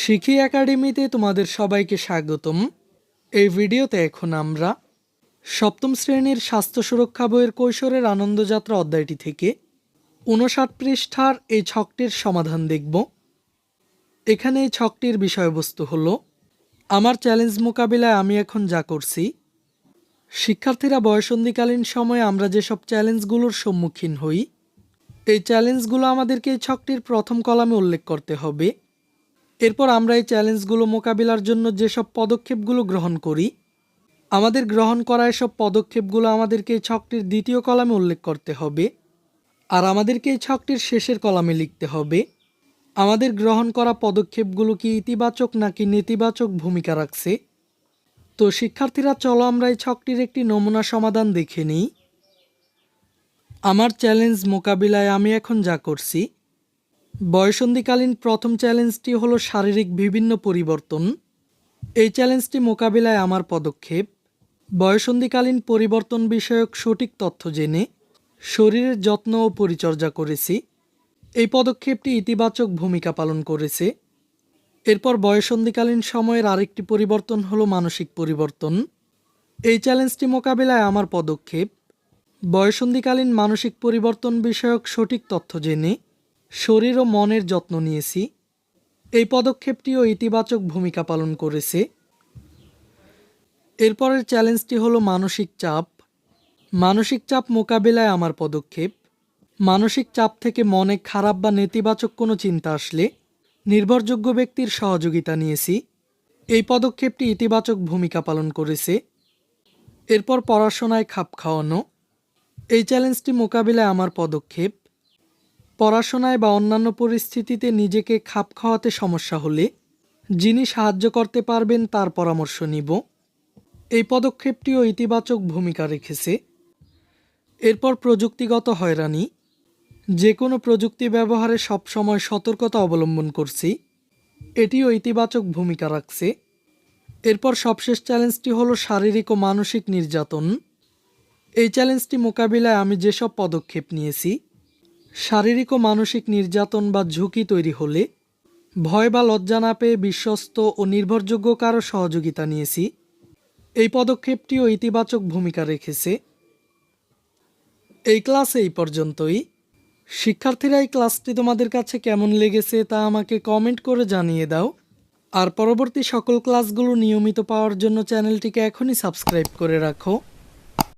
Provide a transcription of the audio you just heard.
শিখি একাডেমিতে তোমাদের সবাইকে স্বাগতম। এই ভিডিওতে এখন আমরা সপ্তম শ্রেণীর স্বাস্থ্য সুরক্ষা বইয়ের কৈশোরের আনন্দযাত্রা অধ্যায়টি থেকে ৫৯ পৃষ্ঠার এই ছকটির সমাধান দেখব। এখানে এই ছকটির বিষয়বস্তু হলো, আমার চ্যালেঞ্জ মোকাবিলায় আমি এখন যা করছি। শিক্ষার্থীরা বয়ঃসন্ধিকালীন সময়ে আমরা যেসব চ্যালেঞ্জগুলোর সম্মুখীন হই, এই চ্যালেঞ্জগুলো আমাদেরকে এই ছকটির প্রথম কলামে উল্লেখ করতে হবে। এরপর আমরা এই চ্যালেঞ্জগুলো মোকাবিলার জন্য যেসব পদক্ষেপগুলো গ্রহণ করি, আমাদের গ্রহণ করা এসব পদক্ষেপগুলো আমাদেরকে এই ছকটির দ্বিতীয় কলামে উল্লেখ করতে হবে। আর আমাদেরকে এই ছকটির শেষের কলামে লিখতে হবে আমাদের গ্রহণ করা পদক্ষেপগুলো কি ইতিবাচক নাকি নেতিবাচক ভূমিকা রাখছে। তো শিক্ষার্থীরা, চলো আমরা এই ছকটির একটি নমুনা সমাধান দেখে নিই। আমার চ্যালেঞ্জ মোকাবিলায় আমি এখন যা করছি। বয়ঃসন্ধিকালীন প্রথম চ্যালেঞ্জটি হলো শারীরিক বিভিন্ন পরিবর্তন। এই চ্যালেঞ্জটি মোকাবিলায় আমার পদক্ষেপ, বয়ঃসন্ধিকালীন পরিবর্তন বিষয়ক সঠিক তথ্য জেনে শরীরের যত্ন ও পরিচর্যা করেছি। এই পদক্ষেপটি ইতিবাচক ভূমিকা পালন করেছে। এরপর বয়ঃসন্ধিকালীন সময়ের আরেকটি পরিবর্তন হলো মানসিক পরিবর্তন। এই চ্যালেঞ্জটি মোকাবিলায় আমার পদক্ষেপ, বয়ঃসন্ধিকালীন মানসিক পরিবর্তন বিষয়ক সঠিক তথ্য জেনে শরীর ও মনের যত্ন নিয়েছি। এই পদক্ষেপটিও ইতিবাচক ভূমিকা পালন করেছে। এরপরের চ্যালেঞ্জটি হলো মানসিক চাপ। মানসিক চাপ মোকাবিলায় আমার পদক্ষেপ, মানসিক চাপ থেকে মনে খারাপ বা নেতিবাচক কোনো চিন্তা আসলে নির্ভরযোগ্য ব্যক্তির সহযোগিতা নিয়েছি। এই পদক্ষেপটি ইতিবাচক ভূমিকা পালন করেছে। এরপর পড়াশোনায় খাপ খাওয়ানো। এই চ্যালেঞ্জটি মোকাবিলায় আমার পদক্ষেপ, পড়াশোনায় বা অন্যান্য পরিস্থিতিতে নিজেকে খাপ খাওয়াতে সমস্যা হলে যিনি সাহায্য করতে পারবেন তার পরামর্শ নিব। এই পদক্ষেপটিও ইতিবাচক ভূমিকা রেখেছে। এরপর প্রযুক্তিগত হয়রানি। যে কোনো প্রযুক্তি ব্যবহারে সবসময় সতর্কতা অবলম্বন করছি। এটিও ইতিবাচক ভূমিকা রাখছে। এরপর সবশেষ চ্যালেঞ্জটি হলো শারীরিক ও মানসিক নির্যাতন। এই চ্যালেঞ্জটি মোকাবিলায় আমি যেসব পদক্ষেপ নিয়েছি, শারীরিক ও মানসিক নির্যাতন বা ঝুঁকি তৈরি হলে ভয় বা লজ্জা না পেয়ে বিশ্বস্ত ও নির্ভরযোগ্য কারো সহযোগিতা নিয়েছি। এই পদক্ষেপটিও ইতিবাচক ভূমিকা রেখেছে। এই ক্লাসে এই পর্যন্তই। শিক্ষার্থীরা, এই ক্লাসটি তোমাদের কাছে কেমন লেগেছে তা আমাকে কমেন্ট করে জানিয়ে দাও। আর পরবর্তী সকল ক্লাসগুলো নিয়মিত পাওয়ার জন্য চ্যানেলটিকে এখনই সাবস্ক্রাইব করে রাখো।